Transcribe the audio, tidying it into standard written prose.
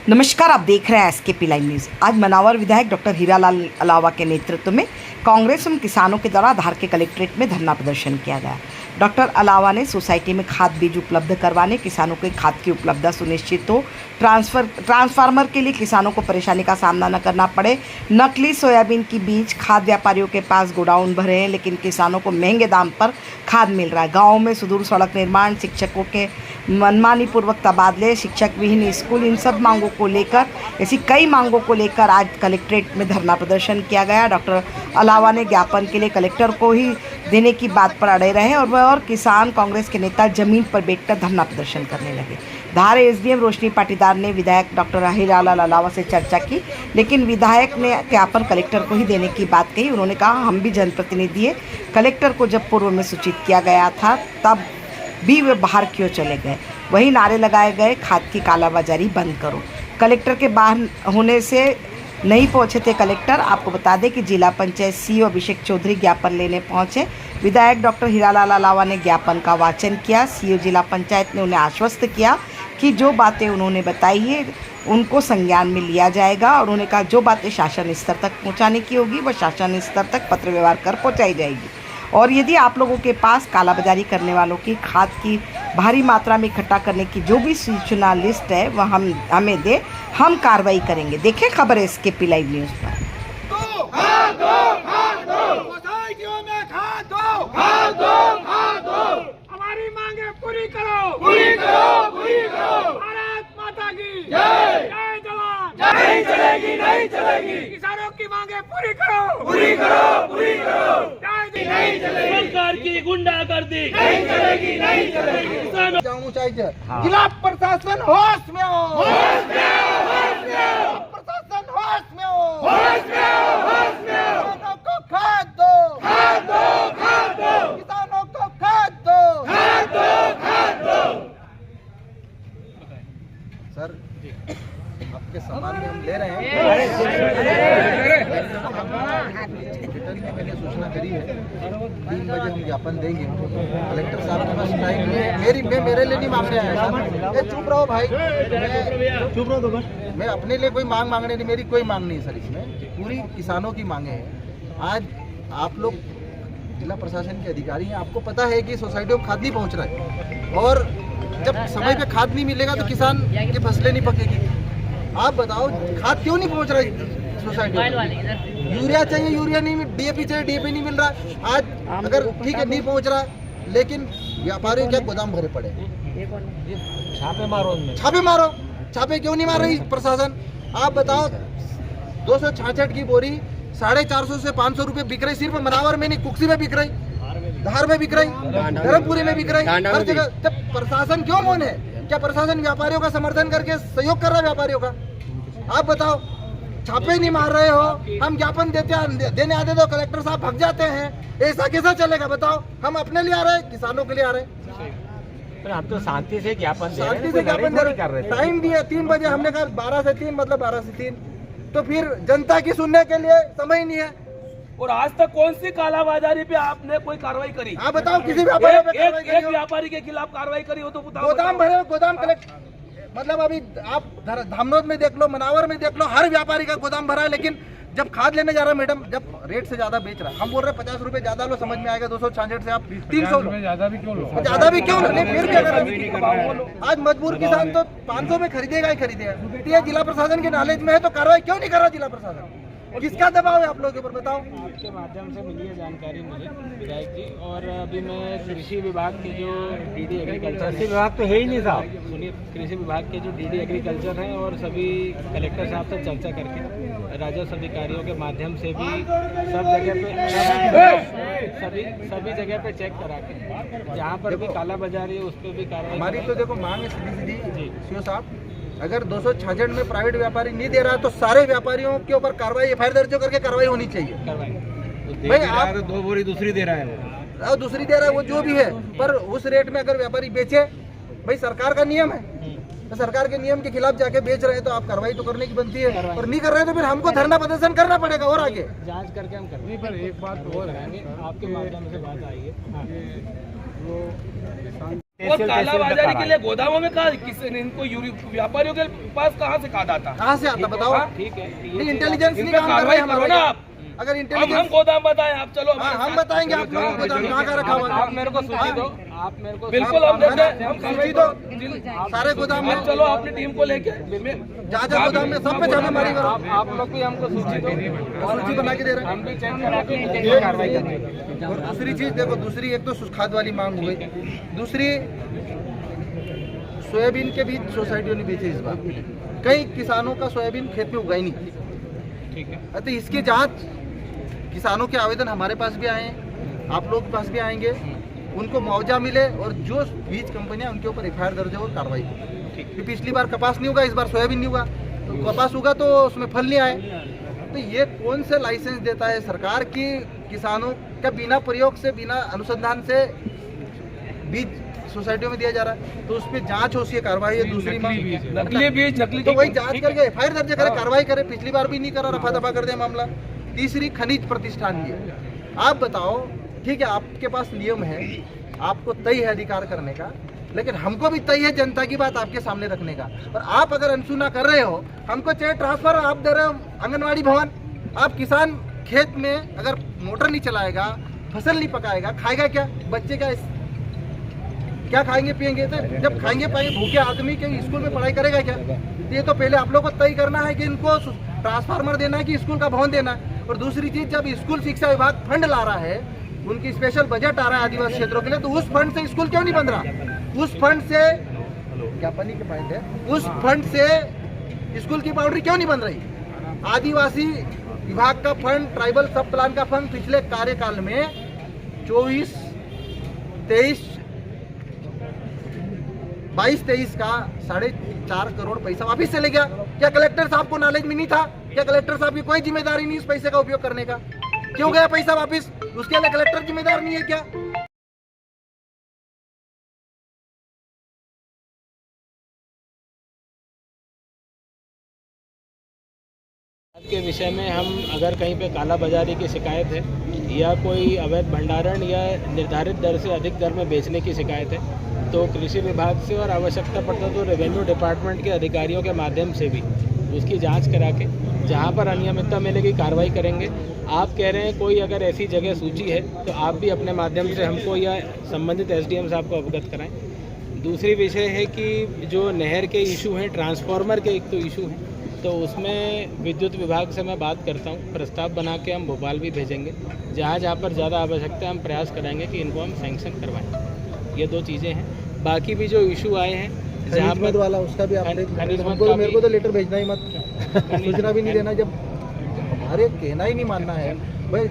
नमस्कार, आप देख रहे हैं एसकेपी लाइव न्यूज़। आज मनावर विधायक डॉक्टर हीरालाल अलावा के नेतृत्व में कांग्रेस एवं किसानों के द्वारा धार के कलेक्ट्रेट में धरना प्रदर्शन किया गया। डॉक्टर अलावा ने सोसाइटी में खाद बीज उपलब्ध करवाने, किसानों को खाद की उपलब्धता सुनिश्चित हो, ट्रांसफार्मर के लिए किसानों को परेशानी का सामना न करना पड़े, नकली सोयाबीन की बीज खाद व्यापारियों के पास गोडाउन भरे हैं लेकिन किसानों को महंगे दाम पर खाद मिल रहा है। गाँव में सुदूर सड़क निर्माण, शिक्षकों के मनमानी पूर्वक तबादले, शिक्षक विहीन स्कूल, इन सब मांगों को लेकर, ऐसी कई मांगों को लेकर आज कलेक्ट्रेट में धरना प्रदर्शन किया गया। डॉक्टर अलावा ने ज्ञापन के लिए कलेक्टर को ही देने की बात पर अड़े रहे और किसान कांग्रेस के नेता जमीन पर बैठकर धरना प्रदर्शन करने लगे। धार एसडीएम रोशनी पाटीदार ने विधायक डॉक्टर हीरालाल अलावा से चर्चा की, लेकिन विधायक ने ज्ञापन कलेक्टर को ही देने की बात कही। उन्होंने कहा, हम भी जनप्रतिनिधि है, कलेक्टर को जब पूर्व में सूचित किया गया था तब भी वे बाहर क्यों चले गए। वही नारे लगाए गए, खाद की कालाबाजारी बंद करो। कलेक्टर के बाहर होने से नहीं पहुंचे थे कलेक्टर। आपको बता दें कि जिला पंचायत सीईओ अभिषेक चौधरी ज्ञापन लेने पहुंचे। विधायक डॉक्टर हीरालाल अलावा ने ज्ञापन का वाचन किया। सीईओ जिला पंचायत ने उन्हें आश्वस्त किया कि जो बातें उन्होंने बताई है उनको संज्ञान में लिया जाएगा और उन्होंने कहा जो बातें शासन स्तर तक पहुँचाने की होगी वह शासन स्तर तक पत्र व्यवहार कर पहुँचाई जाएगी। और यदि आप लोगों के पास कालाबाजारी करने वालों की खाद की भारी मात्रा में इकट्ठा करने की जो भी सूचना लिस्ट है वह हमें दे, हम कार्रवाई करेंगे। देखें खबर है एसकेपी लाइव न्यूज़ पर। हमारी मांगे पूरी करो, पूरी करो, पूरी करो। भारत माता की जय, जय जवान। नहीं चलेगी, नहीं चलेगी। किसानों की मांगे पूरी करो, पूरी करो, पूरी करो। नहीं चलेगी। सरकार की गुंडागर्दी नहीं चलेगी, नहीं चलेगी। जाऊँ चाहिए। जिला प्रशासन होश में हो, होश में हो, होश में हो। प्रशासन होश में हो, होश में हो, होश में हो। किसानों को खाद दो, खाद दो, खाद दो। किसानों को खाद दो, खाद दो, खाद दो। सर, आपके सामान में हम ले रहे हैं। रिटर्न में मैंने सूचना करी है, 3 बजे हम ज्ञापन देंगे। कलेक्टर साहब के पास टाइम नहीं, मेरे लिए नहीं मांगने आया सर। चुप रहो भाई, चुप रहो। तो मैं अपने लिए कोई मांगने नहीं, मेरी कोई मांग नहीं सर। इसमें पूरी किसानों की मांगे हैं। आज आप लोग जिला प्रशासन के अधिकारी हैं, आपको पता है कि सोसाइटियों में खाद नहीं पहुँच रहा है और जब समय पे खाद नहीं मिलेगा तो किसान की फसलें नहीं पकेगी। आप बताओ खाद क्यों नहीं पहुंच रहा है सोसाइटी में? यूरिया चाहिए, यूरिया नहीं, डीएपी चाहिए, डीएपी नहीं मिल रहा। आज अगर ठीक है नहीं पहुंच रहा, लेकिन व्यापारियों के गोदाम भरे पड़े। छापे मारो, छापे मारो। छापे क्यों नहीं मार रही प्रशासन? आप बताओ, 266 की बोरी 450 से 500 रुपए बिक रही। सिर्फ मनावर में नहीं, कुक्सी में बिक रही, धार में बिक रही, धर्मपुरी में बिक रही, हर जगह। जब प्रशासन क्यों मौन है? क्या प्रशासन व्यापारियों का समर्थन करके सहयोग कर रहा है व्यापारियों का? आप बताओ, छापे नहीं मार रहे हो, हम ज्ञापन देने आते तो कलेक्टर साहब भाग जाते हैं। ऐसा कैसा चलेगा बताओ? हम अपने लिए आ रहे हैं, किसानों के लिए आ रहे हैं। हम तो शांति से ज्ञापन शांति से ज्ञापन कर रहे हैं। टाइम भी है 3 बजे, हमने कहा 12 से 3 मतलब 12 से 3, तो फिर जनता की सुनने के लिए समय नहीं है। और आज तक कौन सी कालाबाजारी पे आपने कोई कार्रवाई करी? आप बताओ, किसी व्यापारी पे एक व्यापारी के खिलाफ कार्रवाई करी हो तो बताओ। गोदाम भरे, गोदाम कलेक्ट, मतलब अभी आप धामनोद में देख लो, मनावर में देख लो, हर व्यापारी का गोदाम भरा है। लेकिन जब खाद लेने जा रहा है मैडम, जब रेट से ज्यादा बेच रहा है, हम बोल रहे हैं 50 रुपए ज्यादा लो, समझ में आएगा। 266 से आप 300 लो, ज्यादा भी क्यों लो? फिर क्या करें? आज मजबूर किसान तो 500 में खरीदेगा ही खरीदेगा। ये जिला प्रशासन के नॉलेज में है तो कार्रवाई क्यों नहीं कर रहा जिला प्रशासन? किसका दबाव है आप लोगों के ऊपर बताओ? आपके माध्यम से मिली है जानकारी मुझे विधायक जी, और अभी मैं कृषि विभाग के जो डीडी एग्रीकल्चर, कृषि विभाग तो है ही नहीं साहब, सुनिए, कृषि विभाग के जो डीडी एग्रीकल्चर हैं और सभी कलेक्टर साहब से चर्चा करके राजस्व अधिकारियों के माध्यम से भी सब जगह पे सभी जगह पे चेक करा के जहाँ पर भी कालाबाजारी है उस पर भी कार्रवाई। हमारी तो देखो मांग है सीधी सीओ साहब, अगर 266 में प्राइवेट व्यापारी नहीं दे रहा तो सारे व्यापारियों के ऊपर कार्रवाई, एफआईआर दर्ज करके कार्रवाई होनी चाहिए। भाई आप 2 बोरी दूसरी दे रहा है, वो दूसरी दे रहा है, वो जो भी है, पर उस रेट में अगर व्यापारी बेचे, भाई सरकार का नियम है, तो सरकार के नियम के खिलाफ जाके बेच रहे हैं तो आप कार्रवाई तो करने की बनती है। और नहीं कर रहे हैं तो फिर हमको धरना प्रदर्शन करना पड़ेगा और आगे जांच करके हम करेंगे। पर एक बात और है, आपके माध्यम से बात आई है, वो कालाबाजारी के लिए गोदामों में कहा किसी ने इनको व्यापारियों के पास कहाँ से कहा था? कहाँ से आता बताओ? ठीक है, नहीं, इंटेलिजेंस नहीं काम कर रहे कार्रवाई हैं करो ना हमारे। आप। अगर हम इंटेलिजेंस गोदाम बताएं, आप चलो हम बताएंगे आप लोगों को गोदाम कहाँ का रखा हुआ है। आप मेरे को सूची दो, आप मेरे को बिल्कुल हम देते हैं, हम सूची दो सारे गोदाम में। आप चलो अपनी टीम को लेके जहाँ जहाँ गोदाम में सब पे छापेमारी करो। आप लोग भी हमको सूची दो, सूची बना के दे रहे हैं। हम भी चेक करा के कार्रवाई करेंगे। और दूसरी चीज देखो, दूसरी एक तो खाद वाली मांग हुई, दूसरी सोयाबीन के बीज सोसाइटियों ने बेचे इस बार। कई किसानों का सोयाबीन खेत में उगाई नहीं। ठीक है, तो इसकी जांच, किसानों के आवेदन हमारे पास भी आए हैं, आप लोग के पास भी आएंगे, उनको मुआवजा मिले और जो बीज कंपनियां उनके ऊपर FIR दर्ज हो, कार्रवाई हो। पिछली बार कपास नहीं हुआ, इस बार सोयाबीन नहीं हुआ, तो कपास होगा तो उसमें फल नहीं आए। तो ये कौन से लाइसेंस देता है सरकार की किसानों का बिना प्रयोग से, बिना अनुसंधान से बीज सोसाइटियों में दिया जा रहा है? तो उस पर जांच हो, सी कार्रवाई है। दूसरी मांग नकली बीज, नकली तो वही जांच करके FIR दर्ज करे, कार्रवाई करे। पिछली बार भी नहीं करा, रफा दफा कर दिया मामला। तीसरी खनिज प्रतिष्ठान की है। आप बताओ, ठीक है आपके पास नियम है, आपको तय है अधिकार करने का, लेकिन हमको भी तय है जनता की बात आपके सामने रखने का। और आप अगर अनसुना कर रहे हो, हमको चाहे ट्रांसफर आप दे रहे हो आंगनवाड़ी भवन, आप किसान खेत में अगर मोटर नहीं चलाएगा, फसल नहीं पकाएगा, खाएगा क्या? बच्चे क्या खाएंगे पिएंगे? तो जब खाएंगे पाएंगे, भूखे आदमी के स्कूल में पढ़ाई करेगा क्या? ये तो पहले आप लोग को तय करना है कि इनको ट्रांसफार्मर देना है कि स्कूल का भवन देना है। और दूसरी चीज, जब स्कूल शिक्षा विभाग फंड ला रहा है, उनकी स्पेशल बजट आ रहा है आदिवासी क्षेत्रों के लिए, तो उस फंड से स्कूल क्यों नहीं बन रहा? उस फंड से क्या पानी के पॉइंट है, उस फंड से स्कूल की बाउंड्री क्यों नहीं बन रही? आदिवासी विभाग का फंड, ट्राइबल सब प्लान का फंड पिछले कार्यकाल में 22-23 का 4.5 करोड़ पैसा वापिस चले गया। क्या कलेक्टर साहब को नॉलेज में नहीं था? क्या कलेक्टर साहब की कोई जिम्मेदारी नहीं इस पैसे का उपयोग करने का? क्यों गया पैसा वापिस? उसके लिए कलेक्टर जिम्मेदार नहीं है क्या? के विषय में हम अगर कहीं पे काला बाजारी की शिकायत है या कोई अवैध भंडारण या निर्धारित दर से अधिक दर में बेचने की शिकायत है, तो कृषि विभाग से और आवश्यकता पड़ता तो रेवेन्यू डिपार्टमेंट के अधिकारियों के माध्यम से भी उसकी जांच करा के जहां पर अनियमितता मिलेगी कार्रवाई करेंगे। आप कह रहे हैं कोई अगर ऐसी जगह सूची है तो आप भी अपने माध्यम से हमको या संबंधित SDM साहब को अवगत कराएं। दूसरी विषय है कि जो नहर के इशू हैं, ट्रांसफार्मर के एक तो इशू हैं, तो उसमें विद्युत विभाग से मैं बात करता हूँ, प्रस्ताव बना के हम भोपाल भी भेजेंगे। जहाँ जहाँ पर ज़्यादा आवश्यकता है हम प्रयास कराएंगे कि इनको हम सैंक्शन करवाएं। ये 2 चीज़ें हैं। बाकी भी जो इशू आए हैं जहाँ पर वाला, उसका भी आप मेरे को तो लेटर भेजना ही मत, सूचना भी नहीं देना। जब हमारे कहना ही नहीं मानना है भाई।